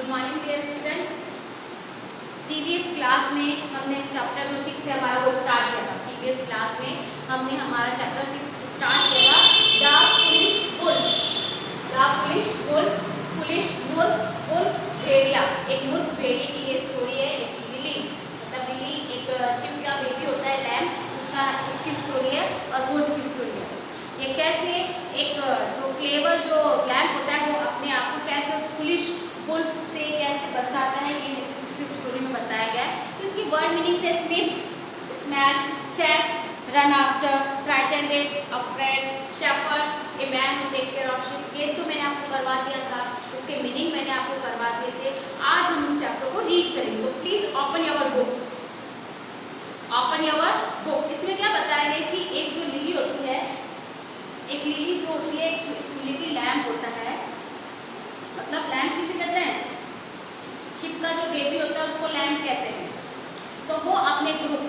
Good morning dear student. Previous class में हमने chapter जो 6 है हमारा वो स्टार्ट किया था। प्रीवियस क्लास में हमने हमारा चैप्टर 6 स्टार्ट किया था the foolish wolf. The foolish wolf, foolish wolf, wolf भेड़िया, एक मूर्ख भेड़िए की ये स्टोरी है। एक लिली, मतलब लिली एक शिप का बेबी होता है, लैम्प, उसकी स्टोरी है और वुल्फ की स्टोरी है। ये कैसे एक जो क्लेवर जो लैम्प होता है वो अपने आप को कैसे उस फुलिश वुल्फ से कैसे बचाता है, ये इस स्टोरी में बताया गया है। तो इसकी वर्ड मीनिंग थे sniff, smell, chase, run after, frightened, afraid, shepherd, a man who take care of sheep. ये तो मैंने आपको करवा दिया था, इसके मीनिंग मैंने आपको करवा दिए थे। आज हम इस चैप्टर को रीड करेंगे, तो please open your book, open your book. इसमें क्या बताया गया कि एक जो लिली होती है, एक लिली जो होती है, एक लिटिल लैम्प होता है, मतलब लैम्प किसे कहते हैं, शिप का जो बेबी होता है उसको लैम्प कहते हैं। तो वो अपने group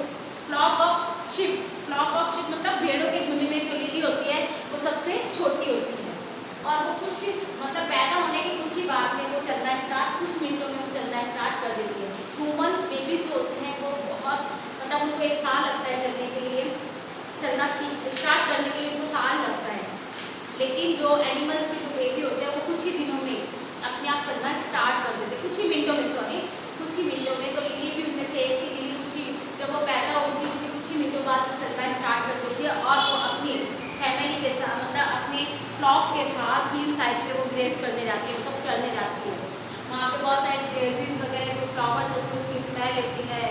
flock of sheep, flock of sheep मतलब भेड़ों के झुंड में जो लिली होती है वो सबसे छोटी होती है और वो कुछ मतलब पैदा होने के कुछ ही बाद में वो चलना स्टार्ट, कुछ मिनटों में वो चलना स्टार्ट कर देती है। ह्यूमन्स बेबी जो होते हैं वो बहुत मतलब उनको 1 साल लगता है चलने के लिए, चलना स्टार्ट करने के लिए उनको साल लगता है, लेकिन जो एनिमल्स के जो बेबी होते हैं वो कुछ ही दिनों में अपने आप चलना स्टार्ट कर देते हैं, कुछ ही मिनटों में, सॉरी कुछ ही मिनटों में। तो लिली भी उनमें से एक थी। लिली कुछ ही जब वो पैदा होती है उसके कुछ ही मिनटों बाद चलना स्टार्ट कर देती है और वो अपनी फैमिली के साथ मतलब अपने फ्लॉक के साथ हिल साइड पे वो ग्रेस करने जाती है, मतलब चढ़ने जाती है। वहाँ पे बहुत सारे डेजीज वगैरह जो फ्लावर्स होते हैं उसकी स्मेल लेती है।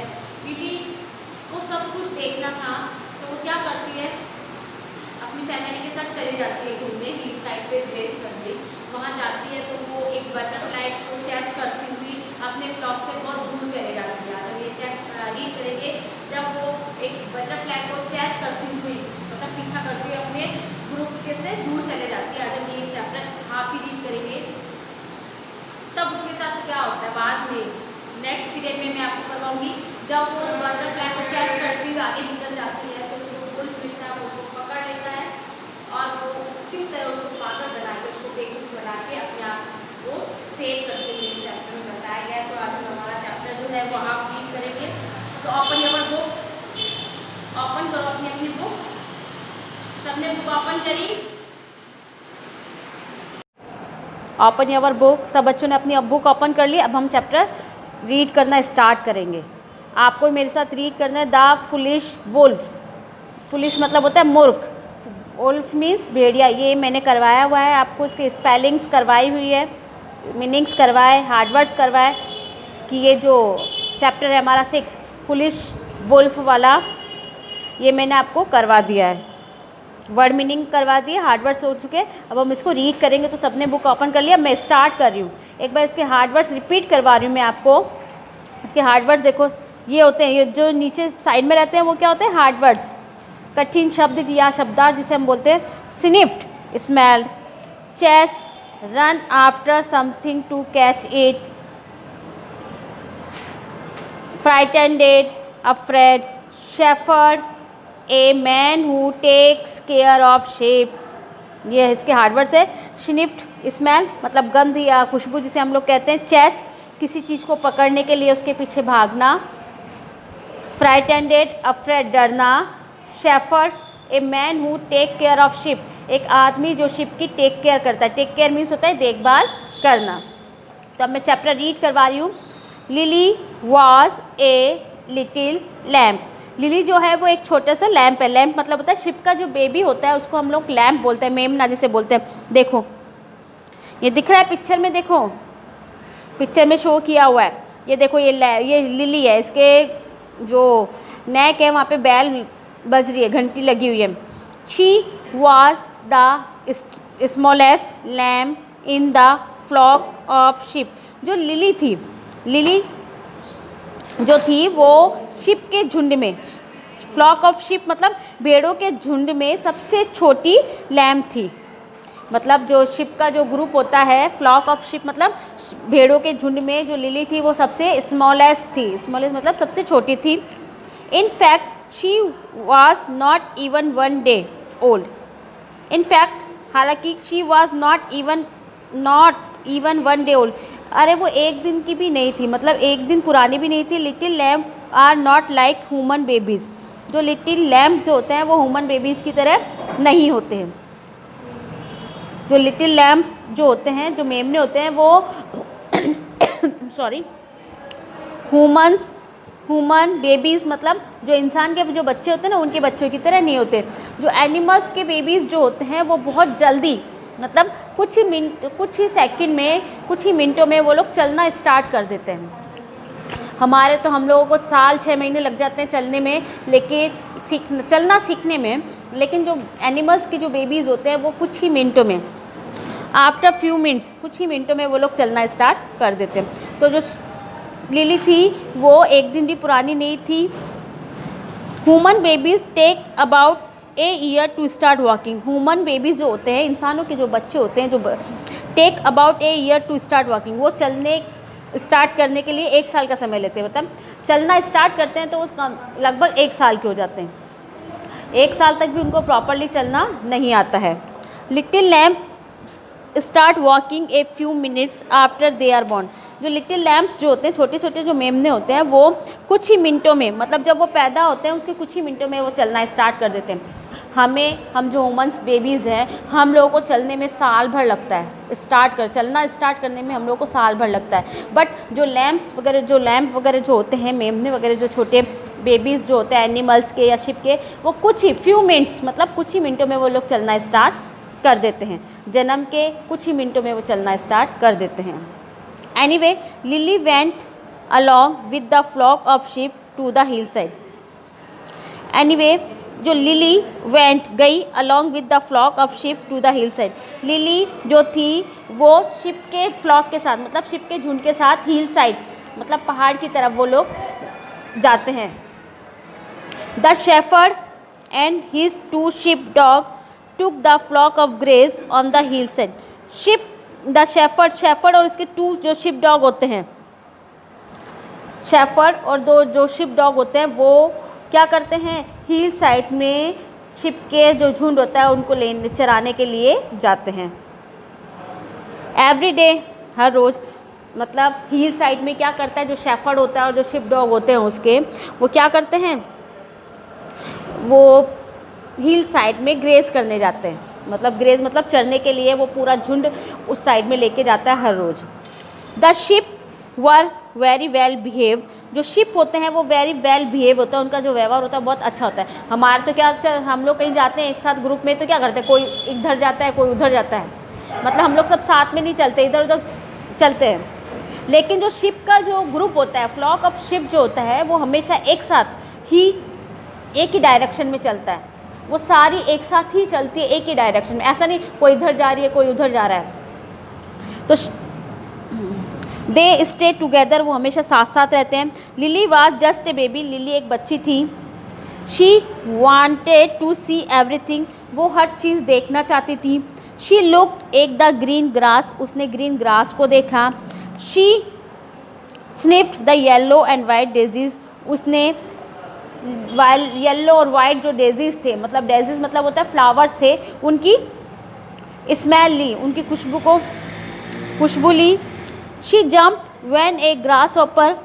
लिली को सब कुछ देखना था तो वो क्या करती है, अपनी फैमिली के साथ चली जाती है घूमने, हिल साइड पे ग्रेस करने। वहाँ जाती है तो वो एक बटरफ्लाई को चेस करती हुई अपने फ्लॉक से बहुत दूर चले जाती है। जब ये चेक रीड करेंगे, जब वो एक बटरफ्लाई को चेस करती हुई मतलब पीछा करती हुई अपने ग्रुप के से दूर चले जाती है। जब ये चैप्टर हाफ ही रीड करेंगे तब उसके साथ क्या होता है बाद में नेक्स्ट पीरियड में मैं आपको करवाऊंगी। जब वो उस बटरफ्लाई को चेस करती हुई आगे निकल जाती है तो उसको वुल्फ मिलता है, उसको पकड़ लेता है और वो किस तरह उसको पागल बना के, उसको बेवकूफ़ बना के अपने आप को सेव करते हुए इस चैप्टर में बताया गया है। तो आज हम हमारा चैप्टर जो है वो आप रीड करेंगे। तो ओपन योर बुक, ओपन करो अपनी अपनी बुक, सबने बुक ओपन करी, ओपन योर बुक। सब बच्चों ने अपनी बुक ओपन कर ली। अब हम चैप्टर रीड करना स्टार्ट करेंगे। आपको मेरे साथ रीड करना है द फुलिश वुल्फ। फुलिश मतलब होता है मूर्ख, वुल्फ मीन्स भेड़िया। ये मैंने करवाया हुआ है आपको, इसके स्पेलिंग्स करवाई हुई है, मीनिंग्स करवाए, हार्ड वर्ड्स करवाए कि ये जो चैप्टर है हमारा 6 फुलिश वुल्फ वाला, ये मैंने आपको करवा दिया है, वर्ड मीनिंग करवा दिए, हार्ड वर्ड्स हो चुके। अब हम इसको रीड करेंगे। तो सबने बुक ओपन कर लिया, मैं स्टार्ट कर रही हूँ। एक बार इसके हार्ड वर्ड्स रिपीट करवा रही हूँ मैं आपको। इसके हार्ड वर्ड्स देखो, ये होते हैं, ये जो नीचे साइड में रहते हैं वो क्या होते हैं, हार्ड वर्ड्स, कठिन शब्द या शब्दार्थ जिसे हम बोलते हैं। Sniffed, smell, chase, run after something to catch it, frightened, afraid, shepherd, a man who takes care of sheep. ये इसके हार्डवर्ड्स है। स्निफ्ड, स्मेल मतलब गंध या खुशबू जिसे हम लोग कहते हैं। चेस, किसी चीज़ को पकड़ने के लिए उसके पीछे भागना। फ्राइटेंड, अफ्रेड, डरना। Shepherd, a man who take care of sheep, एक आदमी जो शिप की टेक केयर करता है। टेक केयर मीन्स होता है देखभाल करना। तो अब मैं चैप्टर रीड करवा रही हूँ। Lily was a little lamp. Lily जो है वो एक छोटा सा लैम्प है। लैम्प मतलब होता है शिप का जो बेबी होता है उसको हम लोग लैम्प बोलते हैं, मेमना जिसे बोलते हैं। देखो ये दिख रहा है पिक्चर में, देखो पिक्चर में शो किया हुआ है। ये देखो ये लिली है, इसके जो नेक है वहाँ पे बैल बज रही है, घंटी लगी हुई है। She was the smallest lamb in the flock of sheep. जो लिली थी, लिली जो थी वो शिप के झुंड में, फ्लॉक ऑफ शिप मतलब भेड़ों के झुंड में सबसे छोटी लैम्प थी। मतलब जो शिप का जो ग्रुप होता है, फ्लॉक ऑफ शिप मतलब भेड़ों के झुंड में जो लिली थी वो सबसे स्मॉलेस्ट थी। स्मॉलेस्ट मतलब सबसे छोटी थी। In fact she was not even 1 day old. In fact हालांकि she was not even 1 day old, अरे वो एक दिन की भी नहीं थी, मतलब एक दिन पुरानी भी नहीं थी। Little lamb are not like human babies. जो लिटिल लैम्प जो होते हैं वो ह्यूमन बेबीज़ की तरह नहीं होते हैं। जो लिटिल लैम्प्स जो होते हैं, जो मेमने होते हैं, वो सॉरी ह्यूमन बेबीज़ मतलब जो इंसान के जो बच्चे होते हैं ना, उनके बच्चों की तरह नहीं होते। जो एनिमल्स के बेबीज़ जो होते हैं वो बहुत जल्दी, मतलब कुछ ही सेकंड में, कुछ ही मिनटों में वो लोग चलना स्टार्ट कर देते हैं। हमारे तो हम लोगों को साल 6 महीने लग जाते हैं चलने में, लेकिन चलना सीखने में, लेकिन जो एनिमल्स के जो बेबीज़ होते हैं वो कुछ ही मिनटों में, आफ्टर फ्यू मिनट्स, कुछ ही मिनटों में वो लोग चलना स्टार्ट कर देते हैं। तो जो लिली थी वो एक दिन भी पुरानी नहीं थी। Human babies take about a year to start walking. Human babies जो होते हैं, इंसानों के जो बच्चे होते हैं, जो take about a year to start walking, वो चलने स्टार्ट करने के लिए 1 साल का समय लेते हैं। मतलब चलना स्टार्ट करते हैं तो उसका लगभग 1 साल के हो जाते हैं। 1 साल तक भी उनको प्रॉपरली चलना नहीं आता है। Little lamb start walking a few minutes after they are born. जो लिटिल लैम्प्स जो होते हैं, छोटे छोटे जो मेमने होते हैं, वो कुछ ही मिनटों में, मतलब जब वो पैदा होते हैं उसके कुछ ही मिनटों में वो चलना स्टार्ट कर देते हैं। हम जो ह्यूमन्स बेबीज़ हैं, हम लोगों को चलने में साल भर लगता है। चलना स्टार्ट करने में हम लोगों को साल भर लगता है। बट जो लैम्प वगैरह जो होते हैं, मेमने वगैरह जो छोटे बेबीज़ जो होते हैं एनिमल्स के या शिप के, वो कुछ ही फ्यू मिनट्स, मतलब कुछ ही मिनटों में वो लोग चलना स्टार्ट कर देते हैं। जन्म के कुछ ही मिनटों में वो चलना स्टार्ट कर देते हैं। Anyway, Lily went along with the flock of sheep to the hill side. Anyway, जो लिली वेंट गई along with the flock of sheep to the hill side. Lily जो थी वो शिप के फ्लॉक के साथ, मतलब शिप के झुंड के साथ हिल साइड, मतलब पहाड़ की तरफ वो लोग जाते हैं। The shepherd and his 2 sheep dog took the flock of graze on the hillside. The shepherd और इसके 2 जो शिप डॉग होते हैं, शेफर्ड और 2 जो शिप डॉग होते हैं, वो क्या करते हैं, हिल साइड में शिप के जो झुंड होता है उनको चराने के लिए जाते हैं। एवरी डे, हर रोज़, मतलब हिल साइड में क्या करता है, जो शेफर्ड होता है और जो शिप डॉग होते हैं उसके, वो क्या करते हैं, वो हिल साइड में ग्रेज करने जाते हैं। मतलब ग्रेज मतलब चरने के लिए वो पूरा झुंड उस साइड में लेके जाता है हर रोज़। The sheep were very well behave. जो शिप होते हैं वो वेरी वेल बिहेव होता है, उनका जो व्यवहार होता है बहुत अच्छा होता है। हमारा तो क्या, हम लोग कहीं जाते हैं एक साथ ग्रुप में तो क्या करते हैं, कोई इधर जाता है कोई उधर जाता है, मतलब हम लोग सब साथ में नहीं चलते, इधर उधर चलते हैं। लेकिन जो शिप का जो ग्रुप होता है, फ्लॉक ऑफ शिप जो होता है, वो हमेशा एक साथ ही एक ही डायरेक्शन में चलता है। वो सारी एक साथ ही चलती है, एक ही डायरेक्शन में, ऐसा नहीं कोई इधर जा रही है कोई उधर जा रहा है। तो दे स्टे टुगेदर, वो हमेशा साथ साथ रहते हैं। Lily was just a baby, Lily एक बच्ची थी। She wanted to see everything, वो हर चीज़ देखना चाहती थी। She looked at the green grass, उसने ग्रीन ग्रास को देखा। She sniffed the yellow and white daisies, उसने येलो और वाइट जो डेजीज थे, मतलब डेजीज मतलब होता है फ्लावर्स थे, उनकी स्मेल ली, उनकी खुशबू ली। She jump when a grasshopper,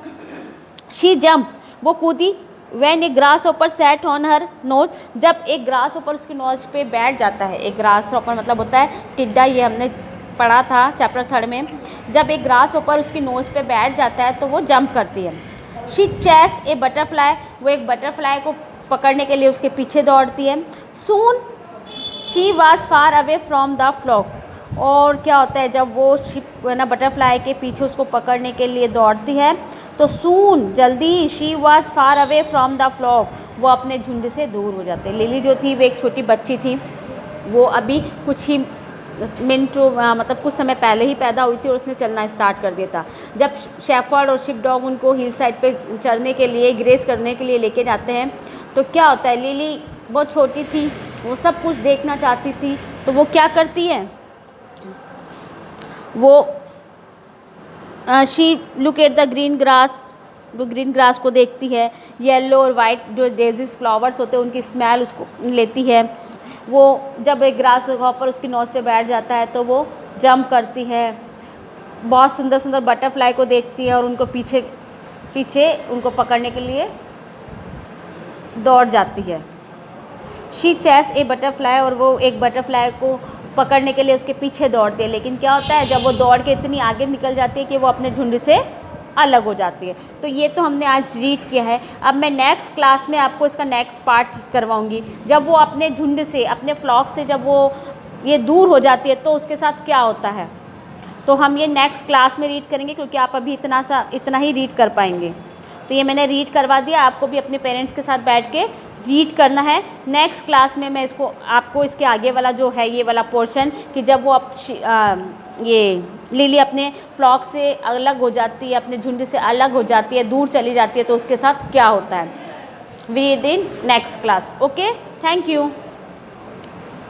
she jump, वो कूदी, when a grasshopper sat on her nose, जब एक ग्रास ऑपर उसकी नोज पे बैठ जाता है। एक ग्रास ऑपर मतलब होता है टिड्डा, ये हमने पढ़ा था चैप्टर 3 में। जब एक ग्रास ऑपर उसकी नोज पे बैठ जाता है तो वो जंप करती है। शी चेस ए बटरफ्लाई, वो एक बटरफ्लाई को पकड़ने के लिए उसके पीछे दौड़ती है। Soon she was far away from the flock, और क्या होता है जब वो शिप ना बटरफ्लाई के पीछे उसको पकड़ने के लिए दौड़ती है तो सून जल्दी, she was far away from the flock, वो अपने झुंड से दूर हो जाते हैं। लिली जो थी वो एक छोटी बच्ची थी, वो अभी कुछ ही मिनटों मतलब कुछ समय पहले ही पैदा हुई थी और उसने चलना स्टार्ट कर दिया था। जब शेफर्ड और शिप डॉग उनको हिल साइड पे चढ़ने के लिए, ग्रेस करने के लिए लेके जाते हैं तो क्या होता है, लिली बहुत छोटी थी, वो सब कुछ देखना चाहती थी, तो वो क्या करती है, वो she look at the green grass, वो ग्रीन ग्रास को देखती है। येलो और वाइट जो डेजीज फ्लावर्स होते हैं उनकी स्मेल उसको लेती है। वो जब एक ग्रास पर उसकी नोज़ पे बैठ जाता है तो वो जंप करती है। बहुत सुंदर सुंदर बटरफ्लाई को देखती है और उनको पीछे पीछे उनको पकड़ने के लिए दौड़ जाती है। शी चेस ए बटरफ्लाई, और वो एक बटरफ्लाई को पकड़ने के लिए उसके पीछे दौड़ती है। लेकिन क्या होता है, जब वो दौड़ के इतनी आगे निकल जाती है कि वो अपने झुंड से अलग हो जाती है। तो ये तो हमने आज रीड किया है। अब मैं नेक्स्ट क्लास में आपको इसका नेक्स्ट पार्ट करवाऊंगी। जब वो अपने झुंड से, अपने फ्लॉक से जब वो ये दूर हो जाती है तो उसके साथ क्या होता है, तो हम ये नेक्स्ट क्लास में रीड करेंगे, क्योंकि आप अभी इतना ही रीड कर पाएंगे। तो ये मैंने रीड करवा दिया, आपको भी अपने पेरेंट्स के साथ बैठ के रीड करना है। नेक्स्ट क्लास में मैं इसको आपको इसके आगे वाला जो है ये वाला पोर्शन, कि जब वो ये लिली अपने फ्लॉक से अलग हो जाती है, अपने झुंड से अलग हो जाती है, दूर चली जाती है, तो उसके साथ क्या होता है, we read in next class. Okay, thank you.